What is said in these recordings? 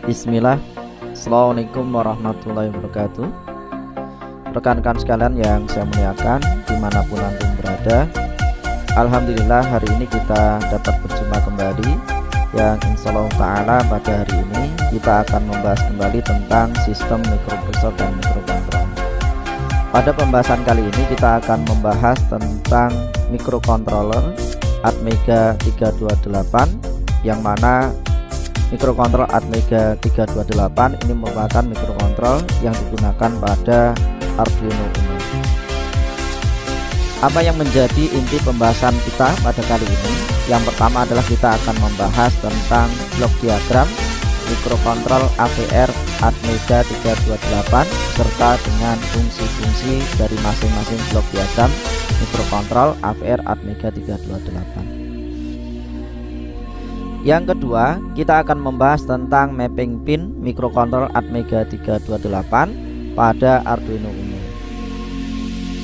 Bismillah. Assalamualaikum warahmatullahi wabarakatuh. Rekan-rekan sekalian yang saya muliakan dimanapun antum berada, alhamdulillah hari ini kita dapat berjumpa kembali, yang insyaallah ta'ala pada hari ini kita akan membahas kembali tentang sistem mikroprosesor dan mikrokontroler. Pada pembahasan kali ini kita akan membahas tentang mikrokontroler Atmega 328, yang mana mikrokontrol Atmega 328 ini merupakan mikrokontrol yang digunakan pada Arduino Uno. Apa yang menjadi inti pembahasan kita pada kali ini? Yang pertama adalah kita akan membahas tentang blok diagram mikrokontrol AVR Atmega 328 serta dengan fungsi-fungsi dari masing-masing blok diagram mikrokontrol AVR Atmega 328. Yang kedua, kita akan membahas tentang mapping pin mikrokontrol Atmega 328 pada Arduino Uno.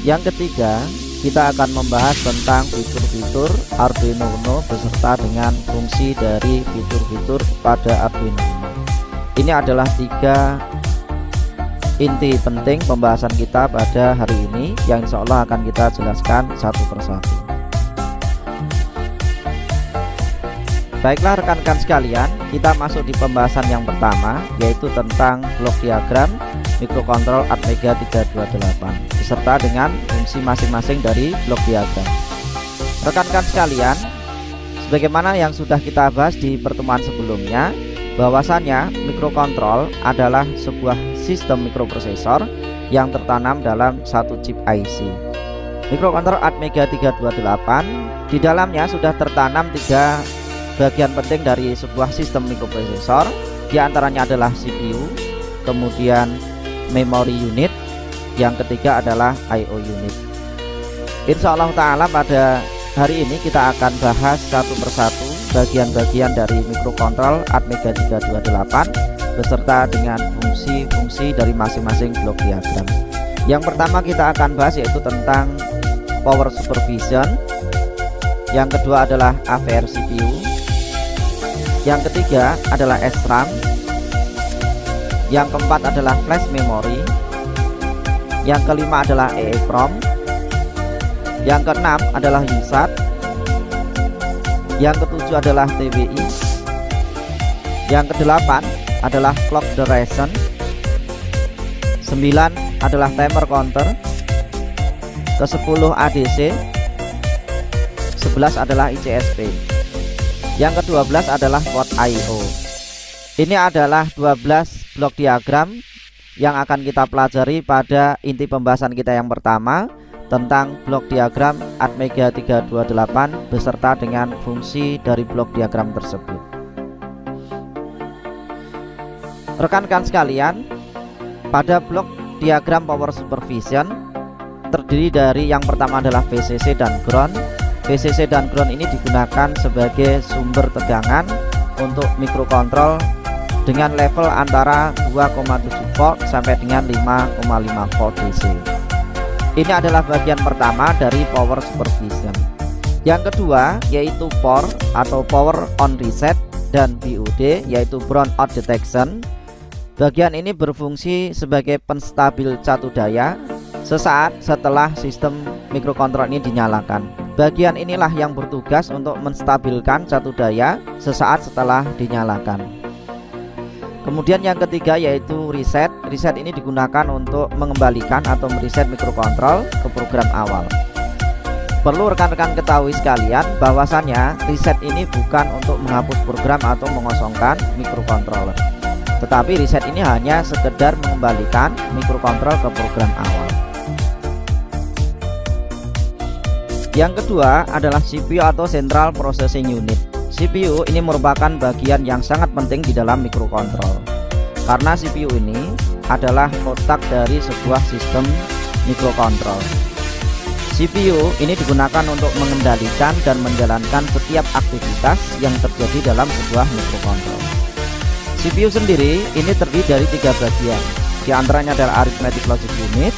Yang ketiga, kita akan membahas tentang fitur-fitur Arduino Uno beserta dengan fungsi dari fitur-fitur pada Arduino Uno. Ini adalah 3 inti penting pembahasan kita pada hari ini, yang insya Allah akan kita jelaskan satu persatu. Baiklah rekan-rekan sekalian, kita masuk di pembahasan yang pertama, yaitu tentang blok diagram mikrokontrol Atmega 328 beserta dengan fungsi masing-masing dari blok diagram. Rekan-rekan sekalian, sebagaimana yang sudah kita bahas di pertemuan sebelumnya, bahwasannya mikrokontrol adalah sebuah sistem mikroprosesor yang tertanam dalam satu chip IC. Mikrokontrol Atmega 328 di dalamnya sudah tertanam 3 bagian penting dari sebuah sistem mikroprosesor. Di antaranya adalah CPU, kemudian memory unit, yang ketiga adalah I/O unit. Insya Allah ta'ala pada hari ini kita akan bahas satu persatu bagian-bagian dari mikrokontrol Atmega 328 beserta dengan fungsi-fungsi dari masing-masing blok diagram. Yang pertama kita akan bahas yaitu tentang power supervision, yang kedua adalah AVR CPU, yang ketiga adalah SRAM, yang keempat adalah flash memory, yang kelima adalah EEPROM, yang keenam adalah USART, yang ketujuh adalah TBI, yang kedelapan adalah clock duration, 9 adalah timer counter, ke-10 ADC, 11 adalah ICSP, yang ke-12 adalah port I/O. Ini adalah 12 blok diagram yang akan kita pelajari pada inti pembahasan kita yang pertama tentang blok diagram Atmega 328 beserta dengan fungsi dari blok diagram tersebut. Rekan-rekan sekalian, pada blok diagram power supervision terdiri dari yang pertama adalah VCC dan ground. VCC dan ground ini digunakan sebagai sumber tegangan untuk mikrokontrol dengan level antara 2,7 volt sampai dengan 5,5 volt DC. Ini adalah bagian pertama dari power supervision. Yang kedua yaitu POR atau power on reset, dan BOD yaitu brown out detection. Bagian ini berfungsi sebagai penstabil catu daya sesaat setelah sistem mikrokontrol ini dinyalakan. Bagian inilah yang bertugas untuk menstabilkan catu daya sesaat setelah dinyalakan. Kemudian yang ketiga yaitu reset. Reset ini digunakan untuk mengembalikan atau mereset mikrokontrol ke program awal. Perlu rekan-rekan ketahui sekalian bahwasannya reset ini bukan untuk menghapus program atau mengosongkan mikrokontroler, tetapi reset ini hanya sekedar mengembalikan mikrokontrol ke program awal. Yang kedua adalah CPU atau Central Processing Unit. CPU ini merupakan bagian yang sangat penting di dalam mikrokontrol, karena CPU ini adalah otak dari sebuah sistem mikrokontrol. CPU ini digunakan untuk mengendalikan dan menjalankan setiap aktivitas yang terjadi dalam sebuah mikrokontrol. CPU sendiri ini terdiri dari 3 bagian, di antaranya adalah Arithmetic Logic Unit,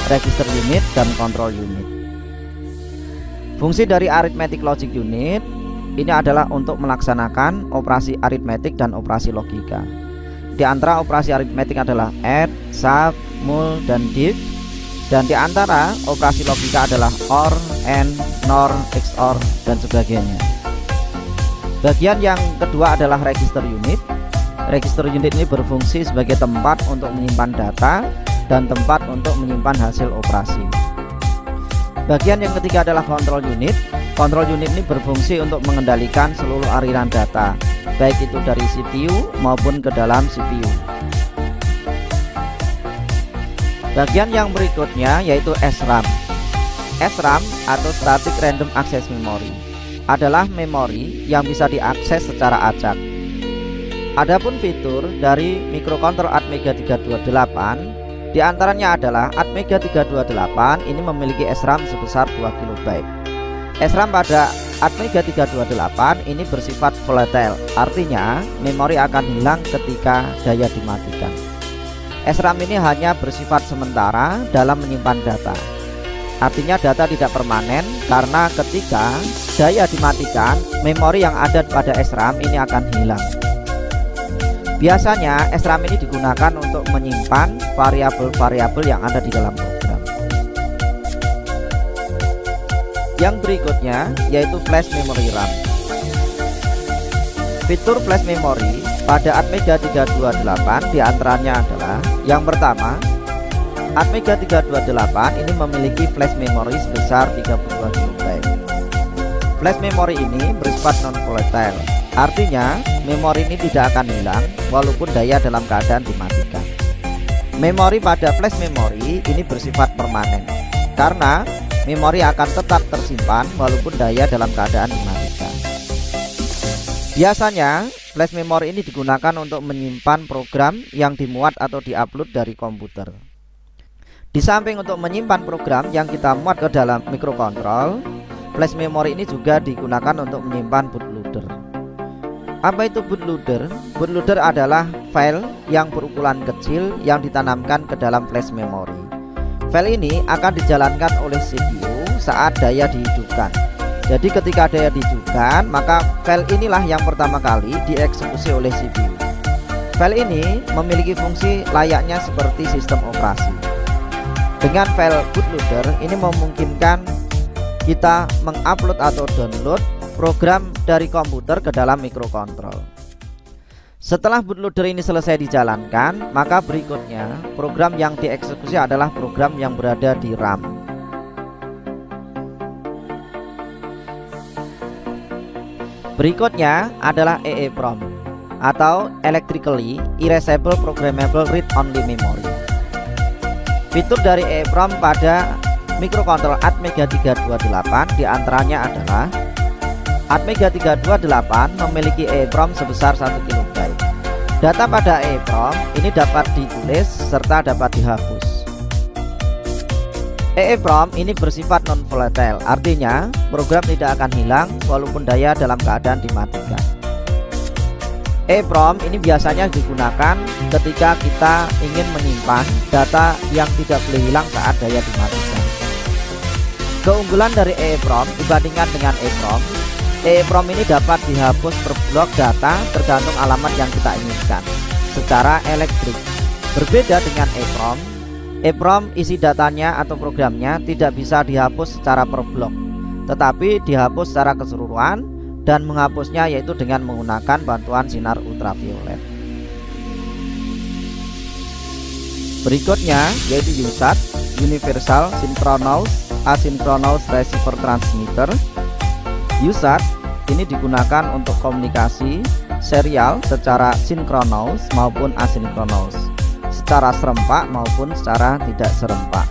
Register Unit, dan Control Unit. Fungsi dari Arithmetic Logic Unit ini adalah untuk melaksanakan operasi aritmetik dan operasi logika. di antara operasi aritmetik adalah add, sub, mul, dan div. Dan di antara operasi logika adalah OR, AND, NOR, XOR, dan sebagainya. Bagian yang kedua adalah register unit. Register unit ini berfungsi sebagai tempat untuk menyimpan data dan tempat untuk menyimpan hasil operasi. Bagian yang ketiga adalah control unit. Control unit ini berfungsi untuk mengendalikan seluruh aliran data, baik itu dari CPU maupun ke dalam CPU. Bagian yang berikutnya yaitu SRAM. SRAM atau Static Random Access Memory adalah memori yang bisa diakses secara acak. Adapun fitur dari microcontroller Atmega 328 diantaranya adalah Atmega 328 ini memiliki SRAM sebesar 2 KB. SRAM pada Atmega 328 ini bersifat volatile, artinya memori akan hilang ketika daya dimatikan. SRAM ini hanya bersifat sementara dalam menyimpan data. Artinya data tidak permanen karena ketika daya dimatikan, memori yang ada pada SRAM ini akan hilang. Biasanya SRAM ini digunakan untuk menyimpan variabel-variabel yang ada di dalam program. Yang berikutnya yaitu flash memory RAM. Fitur flash memory pada Atmega 328 diantaranya adalah yang pertama, Atmega 328 ini memiliki flash memory sebesar 32 KB. Flash memory ini bersifat non-volatile, artinya memori ini tidak akan hilang walaupun daya dalam keadaan dimatikan. Memori pada flash memory ini bersifat permanen, karena memori akan tetap tersimpan walaupun daya dalam keadaan dimatikan. Biasanya flash memory ini digunakan untuk menyimpan program yang dimuat atau diupload dari komputer. Di samping untuk menyimpan program yang kita muat ke dalam microcontroller, flash memory ini juga digunakan untuk menyimpan bootloader. Apa itu bootloader? Bootloader adalah file yang berukuran kecil yang ditanamkan ke dalam flash memory. File ini akan dijalankan oleh CPU saat daya dihidupkan. Jadi ketika daya dihidupkan, maka file inilah yang pertama kali dieksekusi oleh CPU. File ini memiliki fungsi layaknya seperti sistem operasi. Dengan file bootloader ini memungkinkan kita mengupload atau download program dari komputer ke dalam microcontroller. Setelah bootloader ini selesai dijalankan, maka berikutnya program yang dieksekusi adalah program yang berada di RAM. Berikutnya adalah EEPROM atau Electrically Erasable Programmable Read-Only Memory. Fitur dari EEPROM pada microcontroller Atmega 328 diantaranya adalah Atmega 328 memiliki EEPROM sebesar 1 KB. Data pada EEPROM ini dapat ditulis serta dapat dihapus. EEPROM ini bersifat non-volatile, artinya program tidak akan hilang walaupun daya dalam keadaan dimatikan. EEPROM ini biasanya digunakan ketika kita ingin menyimpan data yang tidak boleh hilang saat daya dimatikan. Keunggulan dari EEPROM dibandingkan dengan EEPROM, EEPROM ini dapat dihapus per blok data tergantung alamat yang kita inginkan secara elektrik. Berbeda dengan EEPROM, EEPROM isi datanya atau programnya tidak bisa dihapus secara per blok, tetapi dihapus secara keseluruhan, dan menghapusnya yaitu dengan menggunakan bantuan sinar ultraviolet. Berikutnya yaitu USAT, Universal Synchronous Asynchronous Receiver Transmitter. USAT ini digunakan untuk komunikasi serial secara sinkronous maupun asinkronous, secara serempak maupun secara tidak serempak.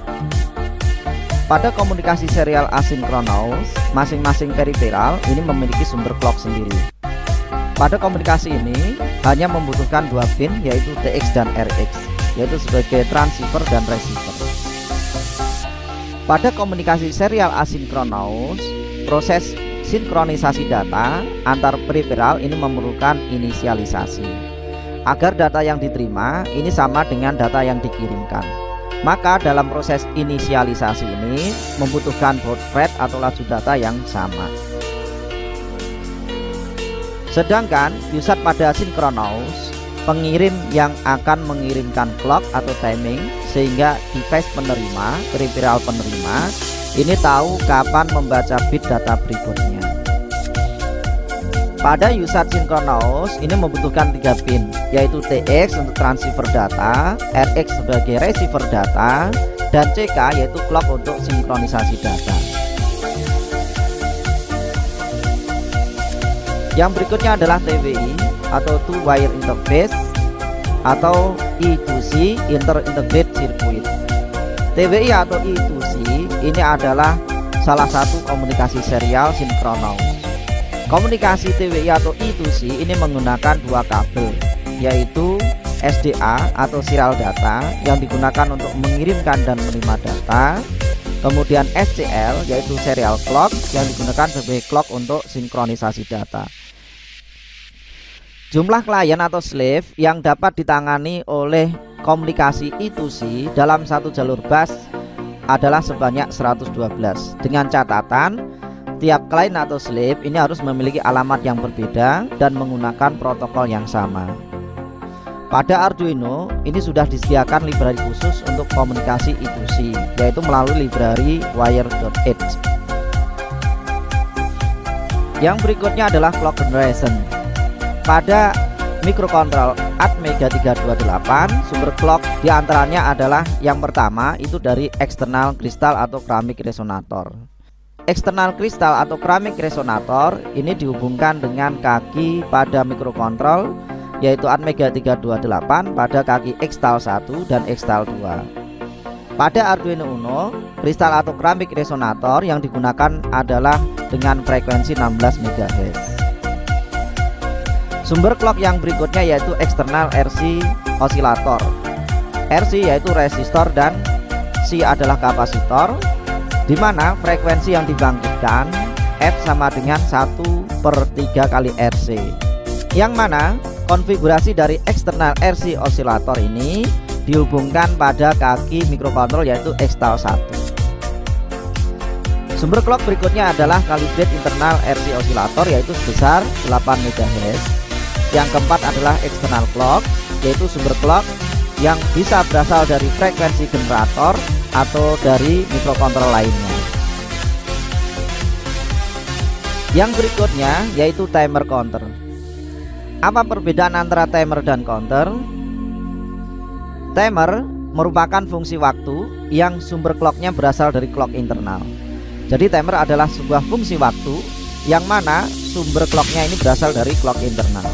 Pada komunikasi serial asinkronous, masing-masing periferal ini memiliki sumber clock sendiri. Pada komunikasi ini hanya membutuhkan 2 pin yaitu TX dan RX, yaitu sebagai transceiver dan receiver. Pada komunikasi serial asinkronous, proses sinkronisasi data antar periferal ini memerlukan inisialisasi. Agar data yang diterima ini sama dengan data yang dikirimkan, maka dalam proses inisialisasi ini membutuhkan baud rate atau laju data yang sama. Sedangkan USAT pada sinkronous pengirim yang akan mengirimkan clock atau timing, sehingga device penerima, peripheral penerima ini tahu kapan membaca bit data berikutnya. Pada USART Synchronous ini membutuhkan 3 pin, yaitu TX untuk transceiver data, RX sebagai receiver data, dan CK yaitu clock untuk sinkronisasi data. Yang berikutnya adalah TWI atau Two Wire Interface atau I2C, Inter-Integrated Circuit. TWI atau I2C ini adalah salah satu komunikasi serial sinkronous. Komunikasi TWI atau I2C ini menggunakan 2 kabel, yaitu SDA atau serial data yang digunakan untuk mengirimkan dan menerima data, kemudian SCL yaitu serial clock yang digunakan sebagai clock untuk sinkronisasi data. Jumlah klien atau slave yang dapat ditangani oleh komunikasi I2C dalam satu jalur bus adalah sebanyak 112, dengan catatan tiap klien atau slave ini harus memiliki alamat yang berbeda dan menggunakan protokol yang sama. Pada Arduino ini sudah disediakan library khusus untuk komunikasi I2C, yaitu melalui library wire.h. Yang berikutnya adalah clock generation. Pada mikrokontrol Atmega 328 sumber clock diantaranya adalah yang pertama itu dari eksternal kristal atau keramik resonator. Eksternal kristal atau keramik resonator ini dihubungkan dengan kaki pada mikrokontrol, yaitu Atmega 328 pada kaki Xtal 1 dan Xtal 2. Pada Arduino Uno, kristal atau keramik resonator yang digunakan adalah dengan frekuensi 16 MHz. Sumber clock yang berikutnya yaitu eksternal RC osilator. RC yaitu resistor dan C adalah kapasitor, di mana frekuensi yang dibangkitkan F sama dengan 1/3 kali RC, yang mana konfigurasi dari eksternal RC osilator ini dihubungkan pada kaki mikrokontrol yaitu Xtal 1. Sumber clock berikutnya adalah calibrate internal RC osilator yaitu sebesar 8 MHz. Yang keempat adalah external clock, yaitu sumber clock yang bisa berasal dari frekuensi generator atau dari mikrokontrol lainnya. Yang berikutnya yaitu timer counter. Apa perbedaan antara timer dan counter? Timer merupakan fungsi waktu yang sumber clocknya berasal dari clock internal. Jadi timer adalah sebuah fungsi waktu yang mana sumber clocknya ini berasal dari clock internal.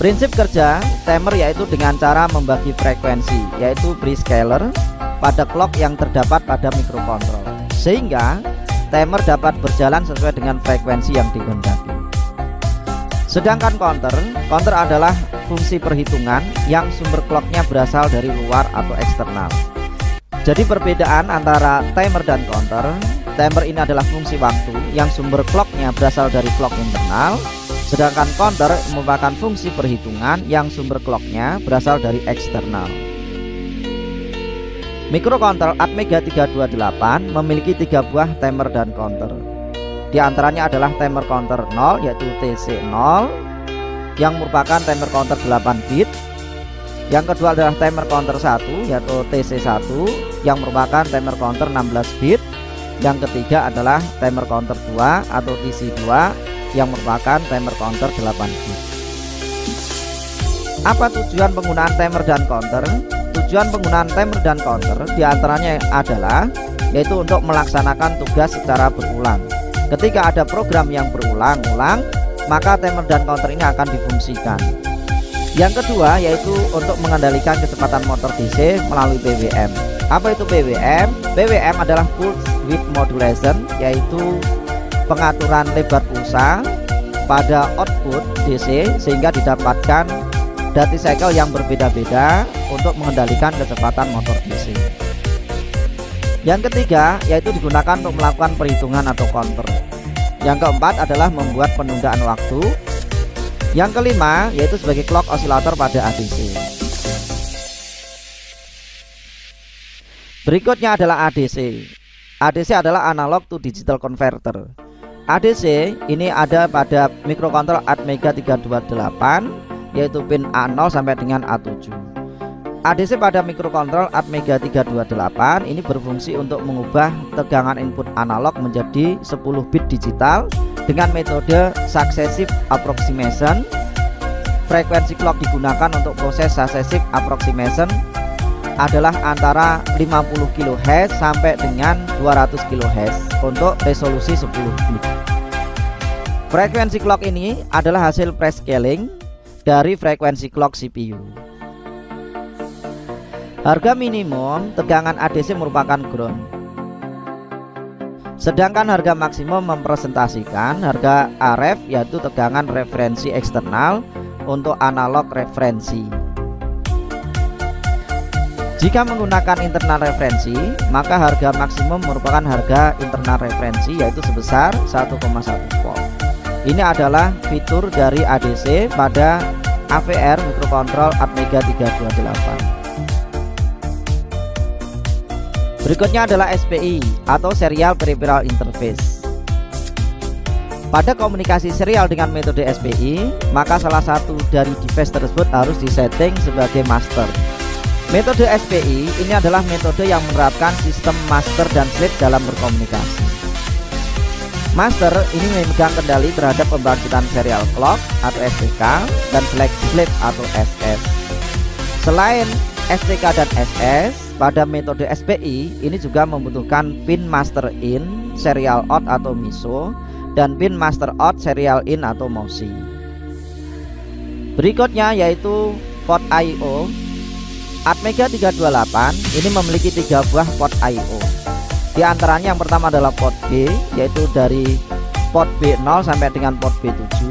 Prinsip kerja timer yaitu dengan cara membagi frekuensi, yaitu prescaler pada clock yang terdapat pada mikrokontrol, sehingga timer dapat berjalan sesuai dengan frekuensi yang dikehendaki. Sedangkan counter adalah fungsi perhitungan yang sumber clocknya berasal dari luar atau eksternal. Jadi perbedaan antara timer dan counter, timer ini adalah fungsi waktu yang sumber clocknya berasal dari clock internal, sedangkan counter merupakan fungsi perhitungan yang sumber clocknya berasal dari eksternal. Mikrokontrol Atmega 328 memiliki 3 buah timer dan counter. Di antaranya adalah timer counter 0 yaitu TC0 yang merupakan timer counter 8 bit. Yang kedua adalah timer counter 1 yaitu TC1 yang merupakan timer counter 16 bit. Yang ketiga adalah timer counter 2 atau TC2 yang merupakan timer counter 8 bit. Apa tujuan penggunaan timer dan counter? Tujuan penggunaan timer dan counter diantaranya adalah yaitu untuk melaksanakan tugas secara berulang. Ketika ada program yang berulang-ulang, maka timer dan counter ini akan difungsikan. Yang kedua yaitu untuk mengendalikan kecepatan motor DC melalui PWM. Apa itu PWM? PWM adalah pulse width modulation, yaitu pengaturan lebar pulsa pada output DC sehingga didapatkan duty cycle yang berbeda-beda untuk mengendalikan kecepatan motor DC. Yang ketiga yaitu digunakan untuk melakukan perhitungan atau counter. Yang keempat adalah membuat penundaan waktu. Yang kelima yaitu sebagai clock osilator pada ADC. Berikutnya adalah ADC. ADC adalah analog to digital converter. ADC ini ada pada mikrokontrol Atmega 328 yaitu pin A0 sampai dengan A7. ADC pada mikrokontrol Atmega 328 ini berfungsi untuk mengubah tegangan input analog menjadi 10 bit digital dengan metode successive approximation. Frekuensi clock digunakan untuk proses successive approximation adalah antara 50 kHz sampai dengan 200 kHz untuk resolusi 10 bit. Frekuensi clock ini adalah hasil prescaling dari frekuensi clock CPU. Harga minimum tegangan ADC merupakan ground, sedangkan harga maksimum mempresentasikan harga RF, yaitu tegangan referensi eksternal untuk analog referensi. Jika menggunakan internal referensi, maka harga maksimum merupakan harga internal referensi, yaitu sebesar 1,1 volt. Ini adalah fitur dari ADC pada AVR mikrokontrol Atmega 328. Berikutnya adalah SPI atau Serial Peripheral Interface. Pada komunikasi serial dengan metode SPI, maka salah satu dari device tersebut harus disetting sebagai master. Metode SPI ini adalah metode yang menerapkan sistem master dan slave dalam berkomunikasi. Master ini memegang kendali terhadap pembangkitan serial clock atau SCK dan slave atau SS. Selain SCK dan SS, pada metode SPI ini juga membutuhkan pin master in, serial out atau MISO, dan pin master out, serial in atau MOSI. Berikutnya yaitu port I/O. Atmega 328 ini memiliki 3 buah port I/O. Di antaranya yang pertama adalah port B, yaitu dari port B0 sampai dengan port B7.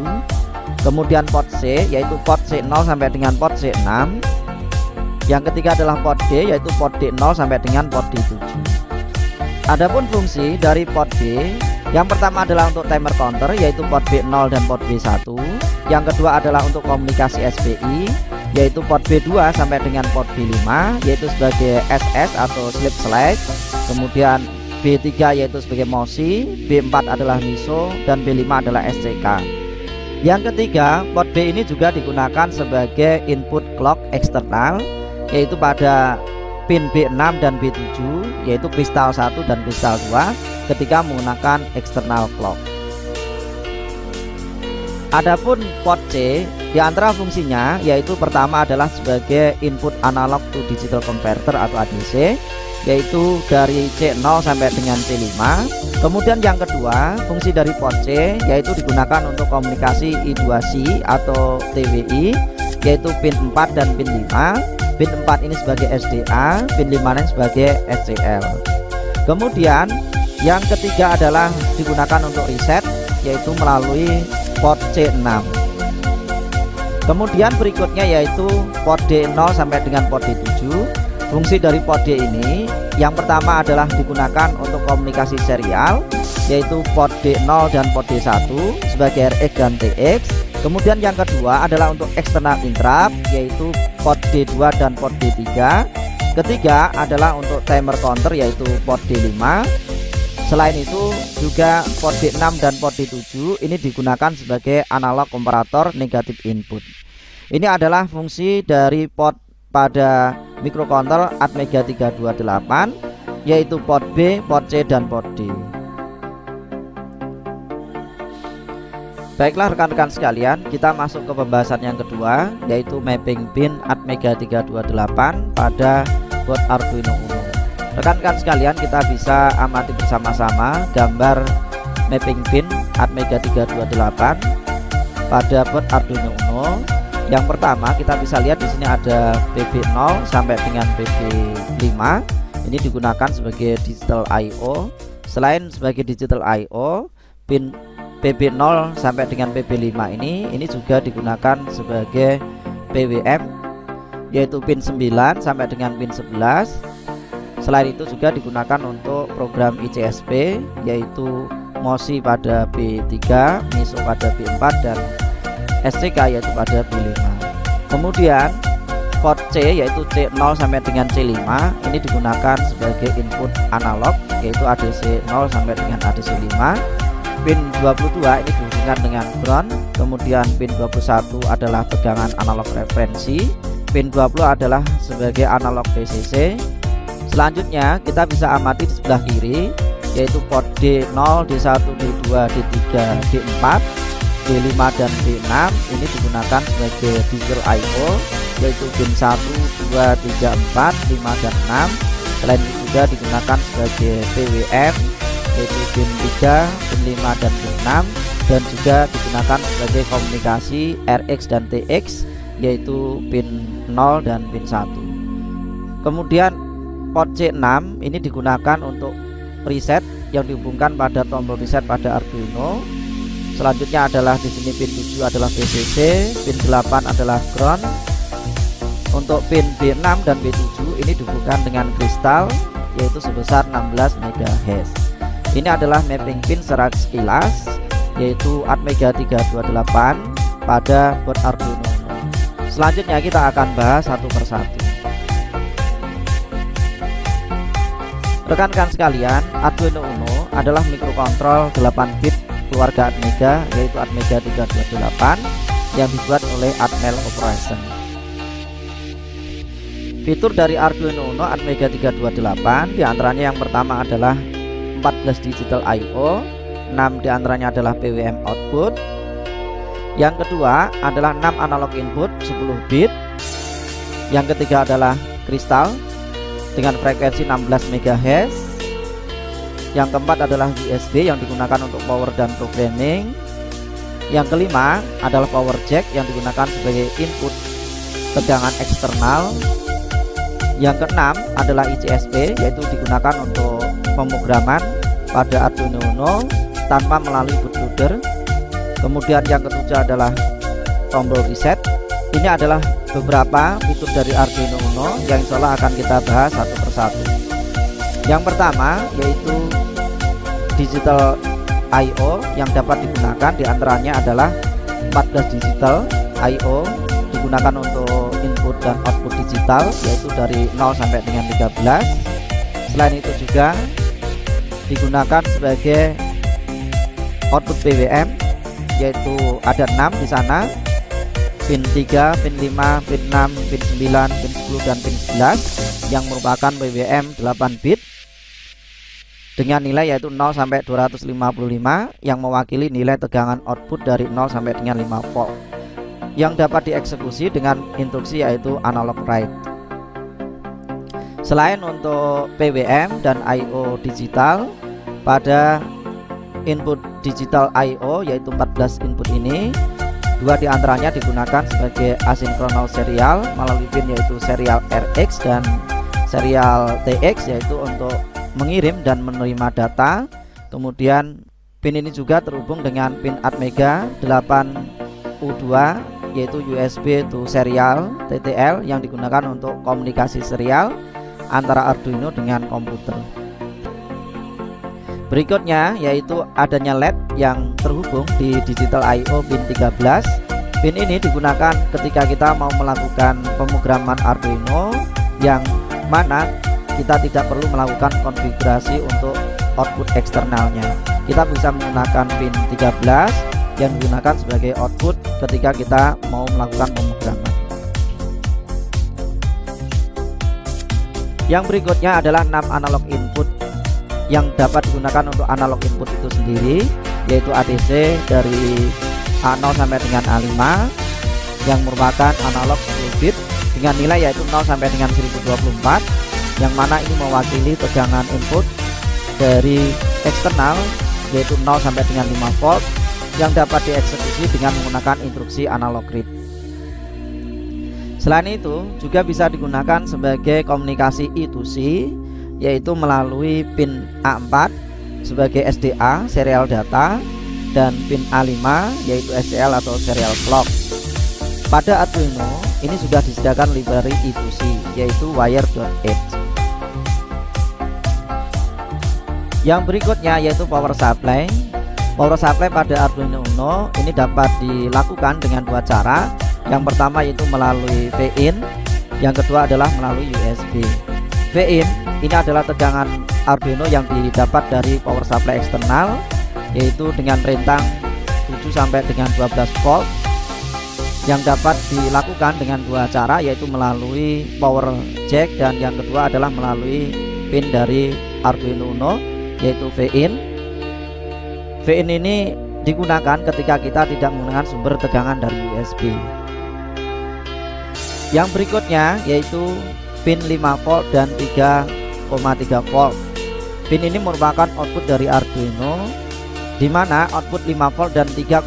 Kemudian port C, yaitu port C0 sampai dengan port C6. Yang ketiga adalah port D, yaitu port D0 sampai dengan port D7. Adapun fungsi dari port B, yang pertama adalah untuk timer counter, yaitu port B0 dan port B1. Yang kedua adalah untuk komunikasi SPI, yaitu port B2 sampai dengan port B5, yaitu sebagai SS atau slip select. Kemudian B3 yaitu sebagai MOSI, B4 adalah MISO, dan B5 adalah SCK. Yang ketiga, port B ini juga digunakan sebagai input clock eksternal, yaitu pada pin B6 dan B7, yaitu kristal 1 dan kristal 2 ketika menggunakan external clock. Adapun port C, di antara fungsinya yaitu pertama adalah sebagai input analog to digital converter atau ADC, yaitu dari C0 sampai dengan C5. Kemudian yang kedua, fungsi dari port C yaitu digunakan untuk komunikasi I2C atau TWI, yaitu pin 4 dan pin 5. Pin 4 ini sebagai SDA, pin 5 ini sebagai SCL. Kemudian yang ketiga adalah digunakan untuk reset, yaitu melalui port C6. Kemudian berikutnya yaitu port D0 sampai dengan port D7. Fungsi dari port D ini yang pertama adalah digunakan untuk komunikasi serial, yaitu port D0 dan port D1 sebagai RX dan TX. Kemudian yang kedua adalah untuk external interrupt, yaitu port D2 dan port D3. Ketiga adalah untuk timer counter, yaitu port D5. Selain itu juga port D6 dan port D7 ini digunakan sebagai analog komparator negatif input. Ini adalah fungsi dari port pada mikrokontrol Atmega 328, yaitu port B, port C, dan port D. Baiklah rekan-rekan sekalian, kita masuk ke pembahasan yang kedua, yaitu mapping pin Atmega 328 pada board Arduino Uno. Rekan-rekan sekalian, kita bisa amati bersama-sama gambar mapping pin Atmega 328 pada board Arduino Uno. Yang pertama kita bisa lihat di sini ada PB0 sampai dengan PB5. Ini digunakan sebagai digital I/O. Selain sebagai digital I/O, pin PB0 sampai dengan PB5 ini juga digunakan sebagai PWM, yaitu pin 9 sampai dengan pin 11. Selain itu juga digunakan untuk program ICSP, yaitu MOSI pada B3, MISO pada B4, dan SCK yaitu pada B5. Kemudian port C yaitu C0 sampai dengan C5 ini digunakan sebagai input analog, yaitu ADC 0 sampai dengan ADC 5. pin 22 ini dihubungkan dengan ground, kemudian pin 21 adalah tegangan analog referensi, pin 20 adalah sebagai analog VCC. Selanjutnya kita bisa amati di sebelah kiri, yaitu port D0, D1, D2, D3, D4, D5 dan D6 ini digunakan sebagai digital I/O, yaitu pin 1, 2, 3, 4, 5 dan 6. Selain itu juga digunakan sebagai PWM, yaitu pin 3, pin 5 dan pin 6, dan juga digunakan sebagai komunikasi RX dan TX, yaitu pin 0 dan pin 1. Kemudian port C6 ini digunakan untuk preset yang dihubungkan pada tombol reset pada Arduino. Selanjutnya adalah di sini pin 7 adalah VCC, pin 8 adalah ground. Untuk pin B6 dan B7 ini dihubungkan dengan kristal, yaitu sebesar 16 MHz. Ini adalah mapping pin secara sekilas, yaitu Atmega 328 pada board Arduino Uno. Selanjutnya kita akan bahas satu persatu. Rekan-rekan sekalian, Arduino Uno adalah mikrokontrol 8 bit keluarga Atmega, yaitu Atmega 328 yang dibuat oleh Atmel Corporation. Fitur dari Arduino Uno Atmega 328 diantaranya yang pertama adalah 14 digital I/O, 6 diantaranya adalah PWM output. Yang kedua adalah 6 analog input 10 bit. Yang ketiga adalah kristal dengan frekuensi 16 MHz. Yang keempat adalah USB yang digunakan untuk power dan programming. Yang kelima adalah power jack yang digunakan sebagai input tegangan eksternal. Yang keenam adalah ICSP, yaitu digunakan untuk pemrograman pada Arduino Uno tanpa melalui bootloader. Kemudian yang ketujuh adalah tombol reset. Ini adalah beberapa fitur dari Arduino Uno yang insya Allah akan kita bahas satu persatu. Yang pertama yaitu digital I/O yang dapat digunakan, diantaranya adalah 14 digital I/O digunakan untuk input dan output digital, yaitu dari 0 sampai dengan 13. Selain itu juga digunakan sebagai output PWM, yaitu ada 6 di sana, pin 3, pin 5, pin 6, pin 9, pin 10 dan pin 11 yang merupakan PWM 8 bit dengan nilai yaitu 0 sampai 255 yang mewakili nilai tegangan output dari 0 sampai dengan 5 volt yang dapat dieksekusi dengan instruksi yaitu analog write. Selain untuk PWM dan I/O digital, pada input digital I/O yaitu 14 input ini, 2 diantaranya digunakan sebagai asinkronal serial melalui pin yaitu serial RX dan serial TX, yaitu untuk mengirim dan menerima data. Kemudian pin ini juga terhubung dengan pin Atmega 8U2 yaitu USB to serial TTL yang digunakan untuk komunikasi serial antara Arduino dengan komputer. Berikutnya yaitu adanya LED yang terhubung di digital I/O pin 13. Pin ini digunakan ketika kita mau melakukan pemrograman Arduino yang mana kita tidak perlu melakukan konfigurasi untuk output eksternalnya. Kita bisa menggunakan pin 13 yang digunakan sebagai output ketika kita mau melakukan pemrograman. Yang berikutnya adalah 6 analog input yang dapat digunakan untuk analog input itu sendiri, yaitu ADC dari A0 sampai dengan A5 yang merupakan analog 10 bit dengan nilai yaitu 0 sampai dengan 1024, yang mana ini mewakili tegangan input dari eksternal yaitu 0 sampai dengan 5 volt yang dapat dieksekusi dengan menggunakan instruksi analog read. Selain itu juga bisa digunakan sebagai komunikasi I2C, yaitu melalui pin A4 sebagai SDA serial data dan pin A5 yaitu SCL atau serial clock. Pada Arduino ini sudah disediakan library I2C yaitu wire.h. Yang berikutnya yaitu power supply. Power supply pada Arduino Uno ini dapat dilakukan dengan 2 cara. Yang pertama yaitu melalui V-in, yang kedua adalah melalui USB. V-in ini adalah tegangan Arduino yang didapat dari power supply eksternal, yaitu dengan rentang 7 sampai dengan 12 volt, yang dapat dilakukan dengan dua cara, yaitu melalui power jack dan yang kedua adalah melalui pin dari Arduino Uno, yaitu VIN. VIN ini digunakan ketika kita tidak menggunakan sumber tegangan dari USB. Yang berikutnya yaitu pin 5 volt dan 3,3 volt. Pin ini merupakan output dari Arduino, di mana output 5 volt dan 3,3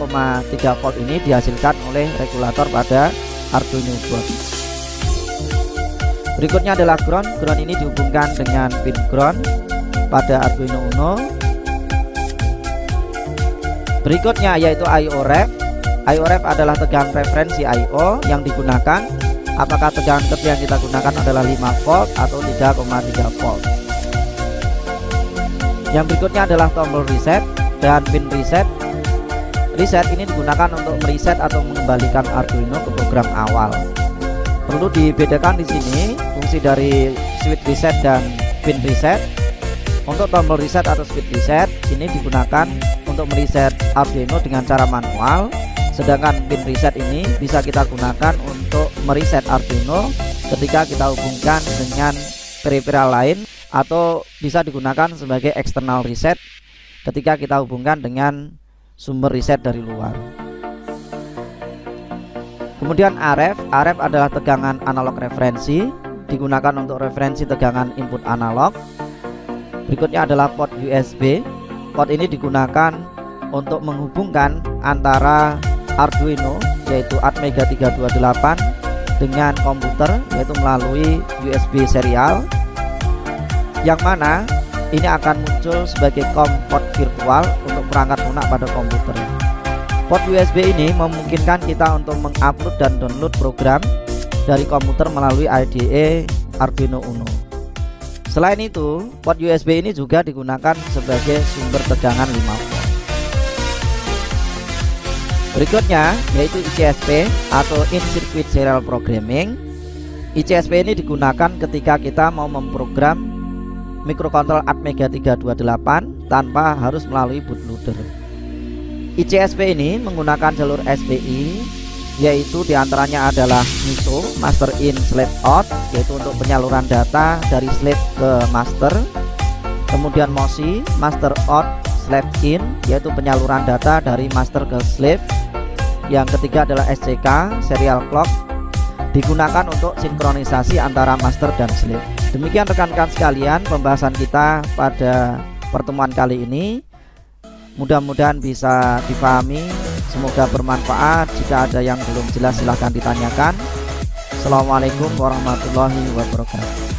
volt ini dihasilkan oleh regulator pada Arduino board. Berikutnya adalah ground. Ground ini dihubungkan dengan pin ground pada Arduino Uno. Berikutnya yaitu I/O ref. I/O ref adalah tegangan referensi I/O yang digunakan. Apakah tegangan kerja yang kita gunakan adalah 5 volt atau 3,3 volt. Yang berikutnya adalah tombol reset dan pin reset. Reset ini digunakan untuk mereset atau mengembalikan Arduino ke program awal. Perlu dibedakan di sini fungsi dari switch reset dan pin reset. Untuk tombol reset atau switch reset ini digunakan untuk mereset Arduino dengan cara manual, sedangkan pin reset ini bisa kita gunakan untuk mereset Arduino ketika kita hubungkan dengan peripheral lain, atau bisa digunakan sebagai external reset ketika kita hubungkan dengan sumber reset dari luar. Kemudian RF. RF adalah tegangan analog referensi, digunakan untuk referensi tegangan input analog. Berikutnya adalah port USB. Port ini digunakan untuk menghubungkan antara Arduino yaitu Atmega 328 dengan komputer, yaitu melalui USB serial, yang mana ini akan muncul sebagai COM port virtual untuk perangkat lunak pada komputer. Port USB ini memungkinkan kita untuk mengupload dan download program dari komputer melalui IDE Arduino Uno. Selain itu, port USB ini juga digunakan sebagai sumber tegangan 5 volt. Berikutnya yaitu ICSP atau In-Circuit Serial Programming. ICSP ini digunakan ketika kita mau memprogram mikrokontrol Atmega 328 tanpa harus melalui bootloader. ICSP ini menggunakan jalur SPI, yaitu diantaranya adalah MISO, Master In Slave Out, yaitu untuk penyaluran data dari slave ke master. Kemudian MOSI, Master Out Slave In, yaitu penyaluran data dari master ke slave. Yang ketiga adalah SCK, Serial Clock, digunakan untuk sinkronisasi antara master dan slave. Demikian rekan-rekan sekalian pembahasan kita pada pertemuan kali ini. Mudah-mudahan bisa dipahami, semoga bermanfaat. Jika ada yang belum jelas silahkan ditanyakan. Assalamualaikum warahmatullahi wabarakatuh.